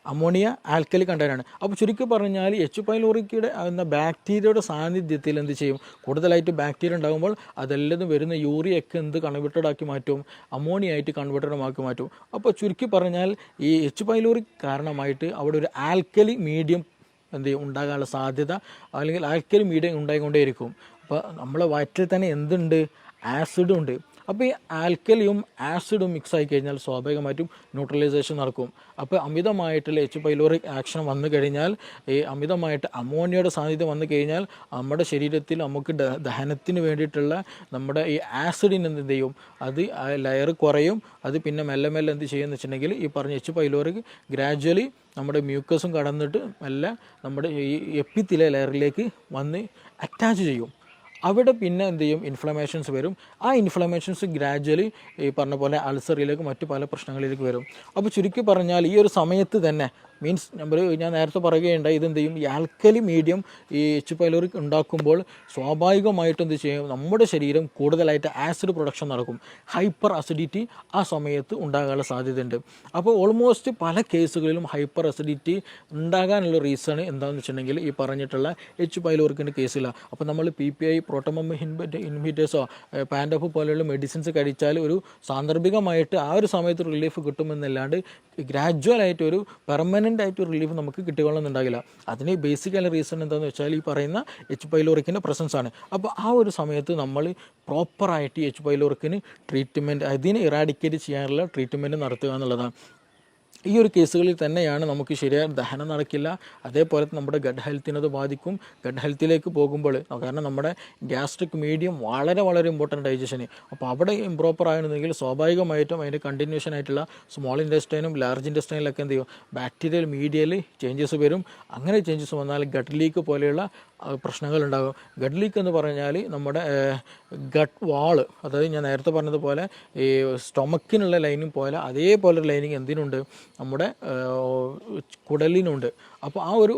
അമോണിയ ആൽക്കലി കണ്ടൻ്റാണ്. അപ്പോൾ ചുരുക്കി പറഞ്ഞാൽ എച്ച് പൈലോറിക്കയുടെ എന്ന ബാക്ടീരിയയുടെ സാന്നിധ്യത്തിൽ എന്ത് ചെയ്യും, കൂടുതലായിട്ട് ബാക്ടീരിയ ഉണ്ടാകുമ്പോൾ അതെല്ലാം വരുന്ന യൂറിയൊക്കെ എന്ത് കൺവേർട്ടഡ് ആക്കി മാറ്റും, അമോണിയ ആയിട്ട് കൺവേർട്ടഡ് ആക്കി മാറ്റും. അപ്പോൾ ചുരുക്കി പറഞ്ഞാൽ ഈ എച്ച് പൈലോറിക് കാരണമായിട്ട് അവിടെ ഒരു ആൽക്കലി മീഡിയം എന്ത് ചെയ്യും, ഉണ്ടാകാനുള്ള സാധ്യത, അല്ലെങ്കിൽ ആൽക്കലി മീഡിയം ഉണ്ടായിക്കൊണ്ടേയിരിക്കും. അപ്പോൾ നമ്മളെ വയറ്റിൽ തന്നെ എന്തുണ്ട്, ആസിഡും ഉണ്ട്. അപ്പോൾ ഈ ആൽക്കലിയും ആസിഡും മിക്സ് ആയി കഴിഞ്ഞാൽ സ്വാഭാവികമായിട്ടും ന്യൂട്രലൈസേഷൻ നടക്കും. അപ്പോൾ അമിതമായിട്ടുള്ള എച്ച് പൈലോറിക് ആക്ഷൻ വന്നു കഴിഞ്ഞാൽ, ഈ അമിതമായിട്ട് അമോണിയയുടെ സാന്നിധ്യം വന്നു കഴിഞ്ഞാൽ നമ്മുടെ ശരീരത്തിൽ നമുക്ക് ദഹനത്തിന് വേണ്ടിയിട്ടുള്ള നമ്മുടെ ഈ ആസിഡിന് എന്ത് ചെയ്യും, അത് ലെയർ കുറയും. അത് പിന്നെ മെല്ലെ മെല്ലെ എന്ത് ചെയ്യുമെന്ന് വെച്ചിട്ടുണ്ടെങ്കിൽ ഈ പറഞ്ഞ എച്ച് പൈലോറിക് ഗ്രാജ്വലി നമ്മുടെ മ്യൂക്കസും കടന്നിട്ട് മെല്ലെ നമ്മുടെ ഈ എപ്പിത്തീലിയൽ ലെയറിലേക്ക് വന്ന് അറ്റാച്ച് ചെയ്യും. അവിടെ പിന്നെ എന്ത് ചെയ്യും, ഇൻഫ്ലമേഷൻസ് വരും. ആ ഇൻഫ്ലമേഷൻസ് ഗ്രാജ്വലി ഈ പറഞ്ഞ പോലെ അൾസറിലേക്ക് മറ്റു പല പ്രശ്നങ്ങളിലേക്ക് വരും. അപ്പോൾ ചുരുക്കി പറഞ്ഞാൽ ഈ ഒരു സമയത്ത് തന്നെ മീൻസ് ഞാൻ നേരത്തെ പറയുകയുണ്ടായി, ഇതെന്ത് ചെയ്യും, ഈ ആൽക്കലി മീഡിയം ഈ എച്ച് പൈലോറിക് ഉണ്ടാക്കുമ്പോൾ സ്വാഭാവികമായിട്ടും എന്ത് ചെയ്യും, നമ്മുടെ ശരീരം കൂടുതലായിട്ട് ആസിഡ് പ്രൊഡക്ഷൻ നടക്കും. ഹൈപ്പർ അസിഡിറ്റി ആ സമയത്ത് ഉണ്ടാകാനുള്ള സാധ്യതയുണ്ട്. അപ്പോൾ ഓൾമോസ്റ്റ് പല കേസുകളിലും ഹൈപ്പർ അസിഡിറ്റി ഉണ്ടാകാനുള്ള റീസൺ എന്താണെന്ന് വെച്ചിട്ടുണ്ടെങ്കിൽ ഈ പറഞ്ഞിട്ടുള്ള എച്ച് പൈലോറിക്കിൻ്റെ കേസില്ല. അപ്പോൾ നമ്മൾ PPI പ്രോട്ടോമം ഇൻഹിബിറ്റേഴ്സോ പാൻഡോഫ് പോലെയുള്ള മെഡിസിൻസ് കഴിച്ചാൽ ഒരു സാന്ദർഭികമായിട്ട് ആ ഒരു സമയത്ത് റിലീഫ് കിട്ടുമെന്നല്ലാണ്ട് ഗ്രാജ്വലായിട്ട് ഒരു പെർമനൻ്റ് ആയിട്ട് റിലീഫ് നമുക്ക് കിട്ടിക്കൊള്ളുന്നുണ്ടാകില്ല. അതിന് ബേസിക്കലി റീസൺ എന്താണെന്ന് വെച്ചാൽ ഈ പറയുന്ന എച്ച് പൈലോറിക്കിൻ്റെ പ്രസൻസ് ആണ്. അപ്പോൾ ആ ഒരു സമയത്ത് നമ്മൾ പ്രോപ്പറായിട്ട് എച്ച് പൈലോറിക്കിന് ട്രീറ്റ്മെൻറ്റ്, അതിനെ ഇറാഡിക്കേറ്റ് ചെയ്യാനുള്ള ട്രീറ്റ്മെൻറ്റ് നടത്തുക എന്നുള്ളതാണ്. ഈ ഒരു കേസുകളിൽ തന്നെയാണ് നമുക്ക് ശരിയായ ദഹനം നടക്കില്ല. അതേപോലെ നമ്മുടെ ഗഡ് ഹെൽത്തിനത് ബാധിക്കും. ഗഡ് ഹെൽത്തിലേക്ക് പോകുമ്പോൾ, കാരണം നമ്മുടെ ഗ്യാസ്ട്രിക് മീഡിയം വളരെ വളരെ ഇമ്പോർട്ടൻ്റ് ഡൈജഷന്. അപ്പോൾ അവിടെ ഇംപ്രോപ്പർ ആയിരുന്നെങ്കിൽ സ്വാഭാവികമായിട്ടും അതിൻ്റെ കണ്ടിന്യൂഷൻ ആയിട്ടുള്ള സ്മോൾ ഇൻറ്റെസ്റ്റൈനും ലാർജ് ഇൻറ്റെസ്റ്റൈനിലൊക്കെ എന്ത് ചെയ്യും, ബാക്ടീരിയൽ മീഡിയയിൽ ചേഞ്ചസ് വരും. അങ്ങനെ ചേഞ്ചസ് വന്നാൽ ഗട്ട് ലീക്ക് പോലെയുള്ള പ്രശ്നങ്ങളുണ്ടാകും. ഗട്ട് ലീക്ക് എന്ന് പറഞ്ഞാൽ നമ്മുടെ ഗട്ട് വാള്, അതായത് ഞാൻ നേരത്തെ പറഞ്ഞതുപോലെ ഈ സ്റ്റൊമക്കിനുള്ള ലൈനിങ് പോലെ അതേപോലെ ഒരു ലൈനിങ് എന്തിനുണ്ട്, നമ്മുടെ കുടലിനുണ്ട്. അപ്പോൾ ആ ഒരു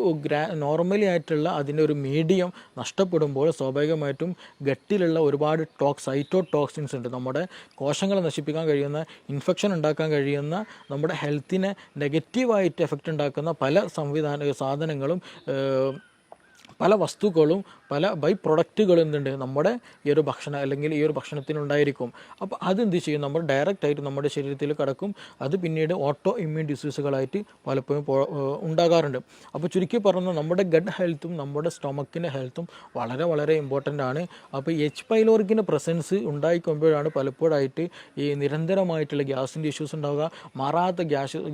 നോർമലി ആയിട്ടുള്ള അതിൻ്റെ ഒരു മീഡിയം നഷ്ടപ്പെടുമ്പോൾ സ്വാഭാവികമായിട്ടും ഗട്ടിലുള്ള ഒരുപാട് സൈറ്റോടോക്സിൻസ് ഉണ്ട്, നമ്മുടെ കോശങ്ങളെ നശിപ്പിക്കാൻ കഴിയുന്ന, ഇൻഫെക്ഷൻ ഉണ്ടാക്കാൻ കഴിയുന്ന, നമ്മുടെ ഹെൽത്തിനെ നെഗറ്റീവായിട്ട് എഫക്റ്റ് ഉണ്ടാക്കുന്ന പല സാധനങ്ങളും, പല വസ്തുക്കളും, പല ബൈ പ്രൊഡക്റ്റുകളും എന്തുണ്ട് നമ്മുടെ ഈ ഒരു ഭക്ഷണം അല്ലെങ്കിൽ ഈ ഒരു ഭക്ഷണത്തിനുണ്ടായിരിക്കും. അപ്പോൾ അതെന്ത് ചെയ്യും, നമ്മൾ ഡയറക്റ്റായിട്ട് നമ്മുടെ ശരീരത്തിൽ കിടക്കും. അത് പിന്നീട് ഓട്ടോ ഇമ്മ്യൂൺ ഡിസീസുകളായിട്ട് പലപ്പോഴും ഉണ്ടാകാറുണ്ട്. അപ്പോൾ ചുരുക്കി പറഞ്ഞാൽ നമ്മുടെ ഗട്ട് ഹെൽത്തും നമ്മുടെ സ്റ്റൊമക്കിൻ്റെ ഹെൽത്തും വളരെ വളരെ ഇമ്പോർട്ടൻ്റ് ആണ്. അപ്പോൾ എച്ച് പൈലോറിക്കിൻ്റെ പ്രസൻസ് ഉണ്ടായിക്കൊമ്പോഴാണ് പലപ്പോഴായിട്ട് ഈ നിരന്തരമായിട്ടുള്ള ഗ്യാസിൻ്റെ ഇഷ്യൂസ് ഉണ്ടാവുക, മാറാത്ത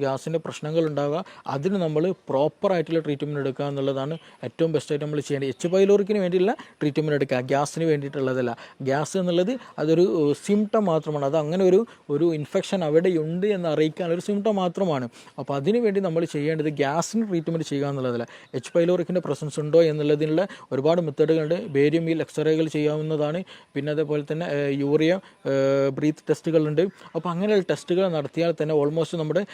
ഗ്യാസിൻ്റെ പ്രശ്നങ്ങൾ ഉണ്ടാവുക. അതിന് നമ്മൾ പ്രോപ്പറായിട്ടുള്ള ട്രീറ്റ്മെൻറ്റ് എടുക്കുക എന്നുള്ളതാണ് ഏറ്റവും ബെസ്റ്റായിട്ട് നമ്മൾ ചെയ്യേണ്ടത്. എച്ച് പൈലോറിക്കിന് വേണ്ടിയുള്ള ട്രീറ്റ്മെൻറ്റ് എടുക്കുക, ഗ്യാസിന് വേണ്ടിയിട്ടുള്ളതല്ല. ഗ്യാസ് എന്നുള്ളത് അതൊരു സിംറ്റം മാത്രമാണ്. അത് അങ്ങനെ ഒരു ഇൻഫെക്ഷൻ അവിടെയുണ്ട് എന്ന് അറിയിക്കാൻ ഒരു സിംറ്റം മാത്രമാണ്. അപ്പോൾ അതിനു വേണ്ടി നമ്മൾ ചെയ്യേണ്ടത് ഗ്യാസിന് ട്രീറ്റ്മെൻറ്റ് ചെയ്യുക എന്നുള്ളതല്ല. എച്ച് പൈലോറിക്കിൻ്റെ പ്രസൻസ് ഉണ്ടോ എന്നുള്ളതിനുള്ള ഒരുപാട് മെത്തേഡുകളുണ്ട്. ബേരിയം വീൽ എക്സ്റേകൾ ചെയ്യാവുന്നതാണ്. പിന്നെ അതേപോലെ തന്നെ യൂറിയ ബ്രീത്ത് ടെസ്റ്റുകളുണ്ട്. അപ്പോൾ അങ്ങനെയുള്ള ടെസ്റ്റുകൾ നടത്തിയാൽ തന്നെ ഓൾമോസ്റ്റ് നമ്മുടെ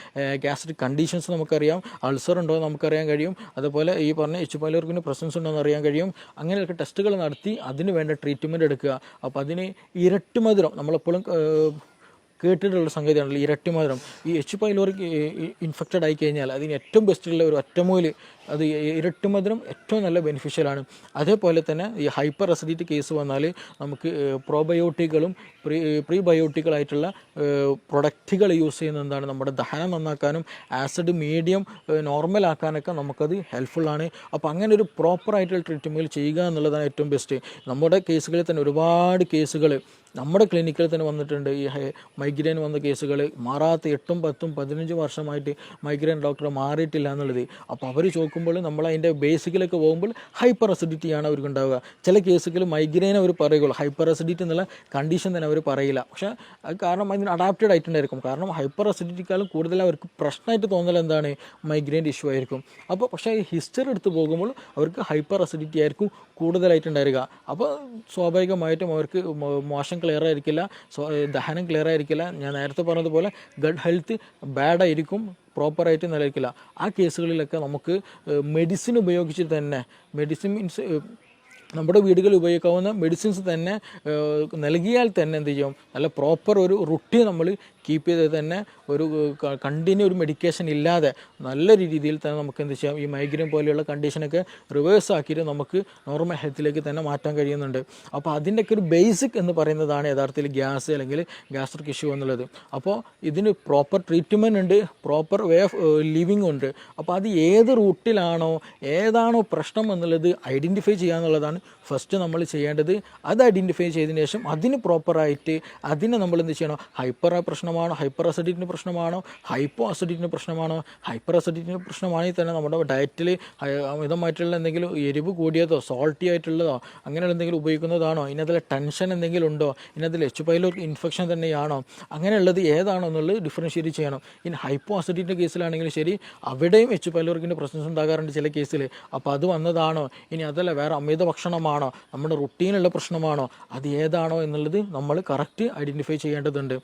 ഗ്യാസ്ട്രിക് കണ്ടീഷൻസ് നമുക്കറിയാം, അൾസർ ഉണ്ടോ എന്ന് നമുക്കറിയാൻ കഴിയും. അതുപോലെ ഈ പറഞ്ഞ എച്ച് പൈലോറിക്കിൻ്റെ പ്രസൻസ് ഉണ്ടോ എന്ന് അറിയാൻ കഴിയും. അങ്ങനെയൊക്കെ ടെസ്റ്റുകൾ നടത്തി അതിന് വേണ്ട ട്രീറ്റ്മെൻറ്റ് എടുക്കുക. അപ്പോൾ അതിന് ഇരട്ടി മധുരം, നമ്മളെപ്പോഴും കേട്ടിട്ടുള്ള സംഗതിയാണല്ലോ ഇരട്ടി മധുരം. ഈ എച്ച് പൈലോറി ഇൻഫെക്റ്റഡ് ആയി കഴിഞ്ഞാൽ അതിന് ഏറ്റവും ബെസ്റ്റുള്ള ഒരു ഒറ്റമൂല് അത് ഇരട്ടി മധുരം ഏറ്റവും നല്ല ബെനിഫിഷ്യലാണ്. അതേപോലെ തന്നെ ഈ ഹൈപ്പർ അസിഡിറ്റി കേസ് വന്നാൽ നമുക്ക് പ്രോബയോട്ടിക്കുകളും പ്രീബയോട്ടിക്കുകളായിട്ടുള്ള പ്രൊഡക്റ്റുകൾ യൂസ് ചെയ്യുന്നത് എന്താണ് നമ്മുടെ ദഹനം നന്നാക്കാനും ആസിഡ് മീഡിയം നോർമൽ ആക്കാനൊക്കെ നമുക്കത് ഹെൽപ്ഫുള്ളാണ്. അപ്പോൾ അങ്ങനെ ഒരു പ്രോപ്പറായിട്ടുള്ള ട്രീറ്റ്മെൻറ്റ് ചെയ്യുക എന്നുള്ളതാണ് ഏറ്റവും ബെസ്റ്റ്. നമ്മുടെ കേസുകളിൽ തന്നെ ഒരുപാട് കേസുകൾ നമ്മുടെ ക്ലിനിക്കിൽ തന്നെ വന്നിട്ടുണ്ട്. ഈ മൈഗ്രെയിൻ വന്ന കേസുകൾ മാറാത്ത 8, 10, 15 വർഷമായിട്ട് മൈഗ്രെയിൻ ഡോക്ടർ മാറിയിട്ടില്ല എന്നുള്ളത്. അപ്പോൾ അവർ ചോദിക്കുമ്പോൾ നമ്മൾ അതിൻ്റെ ബേസിക്കിലൊക്കെ പോകുമ്പോൾ ഹൈപ്പർ അസിഡിറ്റിയാണ് അവർക്ക് ഉണ്ടാവുക. ചില കേസുകൾ മൈഗ്രെയിൻ അവർ പറയുള്ളൂ, ഹൈപ്പർ അസിഡിറ്റി എന്നുള്ള കണ്ടീഷൻ തന്നെ അവർ പറയില്ല. പക്ഷേ അത് കാരണം അതിന് അഡാപ്റ്റഡ് ആയിട്ടുണ്ടായിരിക്കും. കാരണം ഹൈപ്പർ അസിഡിറ്റിക്കാളും കൂടുതൽ അവർക്ക് പ്രശ്നമായിട്ട് തോന്നൽ എന്താണ് മൈഗ്രെയിൻ്റെ ഇഷ്യൂ ആയിരിക്കും. അപ്പോൾ പക്ഷേ ഈ ഹിസ്റ്ററി എടുത്ത് പോകുമ്പോൾ അവർക്ക് ഹൈപ്പർ അസിഡിറ്റി ആയിരിക്കും കൂടുതലായിട്ടുണ്ടായിരിക. അപ്പോൾ സ്വാഭാവികമായിട്ടും അവർക്ക് മോശം ക്ലിയർ ആയിരിക്കില്ല, ദഹനം ക്ലിയർ ആയിരിക്കില്ല. ഞാൻ നേരത്തെ പറഞ്ഞതുപോലെ ഗട്ട് ഹെൽത്ത് ബാഡായിരിക്കും, പ്രോപ്പറായിട്ട് നിലനിൽക്കില്ല. ആ കേസുകളിലൊക്കെ നമുക്ക് മെഡിസിൻ ഉപയോഗിച്ച് തന്നെ, മെഡിസിൻ മീൻസ് നമ്മുടെ വീടുകളിൽ ഉപയോഗിക്കാവുന്ന മെഡിസിൻസ് തന്നെ നൽകിയാൽ തന്നെ എന്ത് ചെയ്യും, നല്ല പ്രോപ്പർ ഒരു റുട്ടീൻ നമ്മൾ കീപ്പ് ചെയ്ത് തന്നെ ഒരു കണ്ടിന്യൂ ഒരു മെഡിക്കേഷൻ ഇല്ലാതെ നല്ല രീതിയിൽ തന്നെ നമുക്ക് എന്ത് ചെയ്യാം, ഈ മൈഗ്രെയിൻ പോലെയുള്ള കണ്ടീഷനൊക്കെ റിവേഴ്സ് ആക്കിയിട്ട് നമുക്ക് നോർമൽ ഹെൽത്തിലേക്ക് തന്നെ മാറ്റാൻ കഴിയുന്നുണ്ട്. അപ്പോൾ അതിൻ്റെയൊക്കെ ഒരു ബേസിക് എന്ന് പറയുന്നതാണ് യഥാർത്ഥത്തിൽ ഗ്യാസ് അല്ലെങ്കിൽ ഗ്യാസ്ട്രിക് ഇഷ്യൂ എന്നുള്ളത്. അപ്പോൾ ഇതിന് പ്രോപ്പർ ട്രീറ്റ്മെൻറ്റ് ഉണ്ട്, പ്രോപ്പർ വേ ഓഫ് ലിവിങ് ഉണ്ട്. അപ്പോൾ അത് ഏത് റൂട്ടിലാണോ ഏതാണോ പ്രശ്നം എന്നുള്ളത് ഐഡൻറ്റിഫൈ ചെയ്യുക എന്നുള്ളതാണ് ഫസ്റ്റ് നമ്മൾ ചെയ്യേണ്ടത്. അത് ഐഡൻറ്റിഫൈ ചെയ്തതിന് ശേഷം അതിന് പ്രോപ്പറായിട്ട് അതിനെ നമ്മൾ എന്ത് ചെയ്യണം, ഹൈപ്പർ പ്രശ്നമാണോ, ഹൈപ്പർ അസിഡിറ്റിൻ്റെ പ്രശ്നമാണോ, ഹൈപ്പോ അസിഡിറ്റിൻ്റെ പ്രശ്നമാണോ. ഹൈപ്പർ അസിഡിറ്റിൻ്റെ പ്രശ്നമാണെങ്കിൽ തന്നെ നമ്മുടെ ഡയറ്റിൽ അമിതമായിട്ടുള്ള എന്തെങ്കിലും എരിവ് കൂടിയതോ സോൾട്ടി ആയിട്ടുള്ളതോ അങ്ങനെയുള്ള എന്തെങ്കിലും ഉപയോഗിക്കുന്നതാണോ, ഇന്നതിൽ ടെൻഷൻ എന്തെങ്കിലും ഉണ്ടോ, ഇന്നതിൽ എച്ച് പൈലോറി ഇൻഫെക്ഷൻ തന്നെയാണോ, അങ്ങനെയുള്ളത് ഏതാണോ എന്നുള്ളത് ഡിഫറൻഷ്യേറ്റ് ചെയ്യണം. ഇനി ഹൈപ്പോ അസിഡിറ്റിൻ്റെ കേസിലാണെങ്കിലും ശരി, അവിടെയും എച്ച് പൈലോറിക്കിൻ്റെ പ്രശ്നം ഉണ്ടാകാറുണ്ട് ചില കേസിൽ. അപ്പോൾ അത് വന്നതാണോ, ഇനി അതല്ല വേറെ അമിത ഭക്ഷണമാണോ, നമ്മുടെ റുട്ടീനുള്ള പ്രശ്നമാണോ, അത് ഏതാണോ എന്നുള്ളത് നമ്മൾ കറക്റ്റ് ഐഡൻറ്റിഫൈ ചെയ്യേണ്ടതുണ്ട്.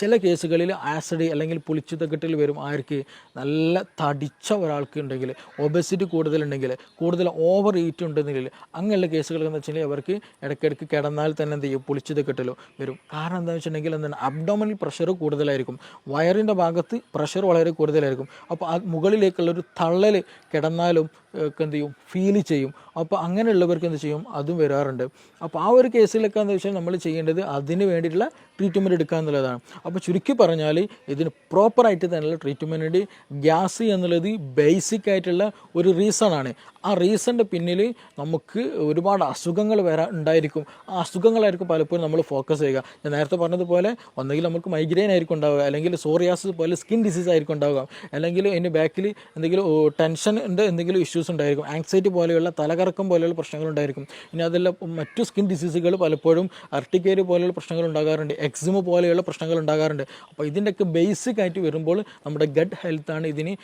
ചില കേസുകളിൽ ആസിഡ് അല്ലെങ്കിൽ പുളിച്ചുതക്കെട്ടിൽ വരും. ആർക്ക് നല്ല തടിച്ച ഒരാൾക്ക് ഉണ്ടെങ്കിൽ, ഒബസിറ്റി കൂടുതലുണ്ടെങ്കിൽ, കൂടുതൽ ഓവർ ഈറ്റ് ഉണ്ടെങ്കിൽ, അങ്ങനെയുള്ള കേസുകൾ എന്ന് വെച്ചിട്ടുണ്ടെങ്കിൽ അവർക്ക് ഇടയ്ക്കിടയ്ക്ക് കിടന്നാൽ തന്നെ എന്ത് ചെയ്യും, പുളിച്ചുതക്കെട്ടിലോ വരും. കാരണം എന്താണെന്ന് വെച്ചിട്ടുണ്ടെങ്കിൽ എന്താണ്, അബ്ഡോമിനൽ പ്രഷർ കൂടുതലായിരിക്കും, വയറിൻ്റെ ഭാഗത്ത് പ്രഷർ വളരെ കൂടുതലായിരിക്കും. അപ്പോൾ മുകളിലേക്കുള്ളൊരു തള്ളൽ കിടന്നാലും ഒക്കെ എന്ത് ചെയ്യും, ഫീൽ ചെയ്യും. അപ്പോൾ അങ്ങനെയുള്ളവർക്ക് എന്ത് ചെയ്യും, അതും വരാറുണ്ട്. അപ്പോൾ ആ ഒരു കേസിലൊക്കെ എന്താ വെച്ചാൽ നമ്മൾ ചെയ്യേണ്ടത് അതിന് വേണ്ടിയിട്ടുള്ള ട്രീറ്റ്മെൻറ്റ് എടുക്കുക എന്നുള്ളതാണ്. അപ്പോൾ ചുരുക്കി പറഞ്ഞാൽ ഇതിന് പ്രോപ്പറായിട്ട് തന്നെയുള്ള ട്രീറ്റ്മെൻറ്റ്. ഗ്യാസ് എന്നുള്ളത് ബേസിക് ആയിട്ടുള്ള ഒരു റീസണാണ്. ആ റീസണിൻ്റെ പിന്നിൽ നമുക്ക് ഒരുപാട് അസുഖങ്ങൾ ഉണ്ടായിരിക്കും. ആ അസുഖങ്ങളായിരിക്കും പലപ്പോഴും നമ്മൾ ഫോക്കസ് ചെയ്യുക. ഞാൻ നേരത്തെ പറഞ്ഞതുപോലെ ഒന്നെങ്കിൽ നമുക്ക് മൈഗ്രെയിൻ ആയിരിക്കും ഉണ്ടാവുക, അല്ലെങ്കിൽ സോറിയാസിസ് പോലെ സ്കിൻ ഡിസീസ് ആയിരിക്കും ഉണ്ടാവുക, അല്ലെങ്കിൽ അതിൻ്റെ ബാക്കിൽ എന്തെങ്കിലും ടെൻഷൻ്റെ എന്തെങ്കിലും ഇഷ്യൂസ് ഉണ്ടായിരിക്കും, ആങ്സൈറ്റി പോലെയുള്ള തലകറക്കം പോലെയുള്ള പ്രശ്നങ്ങൾ ഉണ്ടായിരിക്കും. ഇനി അതെല്ലാം മറ്റു സ്കിൻ ഡിസീസുകൾ പലപ്പോഴും അർട്ടിക്കേരി പോലെയുള്ള പ്രശ്നങ്ങൾ ഉണ്ടാകാറുണ്ട്, എക്സിമ പോലെയുള്ള പ്രശ്നങ്ങൾ ഉണ്ടാകാറുണ്ട്. അപ്പോൾ ഇതിൻ്റെയൊക്കെ ബേസിക് ആയിട്ട് വരുമ്പോൾ നമ്മുടെ ഗട്ട് ഹെൽത്താണ് ഇതിന്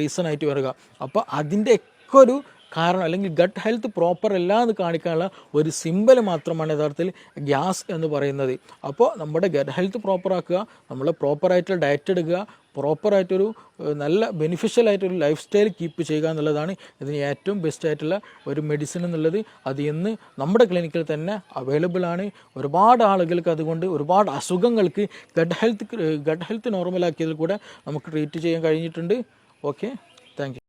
റീസൺ ആയിട്ട് വരിക. അപ്പോൾ അതിൻ്റെ ഒരു കാരണം അല്ലെങ്കിൽ ഗട്ട് ഹെൽത്ത് പ്രോപ്പർ അല്ല എന്ന് കാണിക്കാനുള്ള ഒരു സിമ്പൽ മാത്രമാണ് യഥാർത്ഥത്തിൽ ഗ്യാസ് എന്ന് പറയുന്നത്. അപ്പോൾ നമ്മുടെ ഗട്ട് ഹെൽത്ത് പ്രോപ്പറാക്കുക, നമ്മൾ പ്രോപ്പറായിട്ടുള്ള ഡയറ്റ് എടുക്കുക, പ്രോപ്പറായിട്ടൊരു നല്ല ബെനിഫിഷ്യൽ ആയിട്ടൊരു ലൈഫ് സ്റ്റൈൽ കീപ്പ് ചെയ്യുക എന്നുള്ളതാണ് ഇതിന് ഏറ്റവും ബെസ്റ്റ് ആയിട്ടുള്ള ഒരു മെഡിസിൻ എന്നുള്ളത്. അത് ഇന്ന് നമ്മുടെ ക്ലിനിക്കിൽ തന്നെ അവൈലബിൾ ആണ്. ഒരുപാട് ആളുകൾക്ക് അതുകൊണ്ട് ഒരുപാട് അസുഖങ്ങൾക്ക് ഗട്ട് ഹെൽത്ത് നോർമലാക്കിയതിൽ കൂടെ നമുക്ക് ട്രീറ്റ് ചെയ്യാൻ കഴിഞ്ഞിട്ടുണ്ട്. Okay, thank you.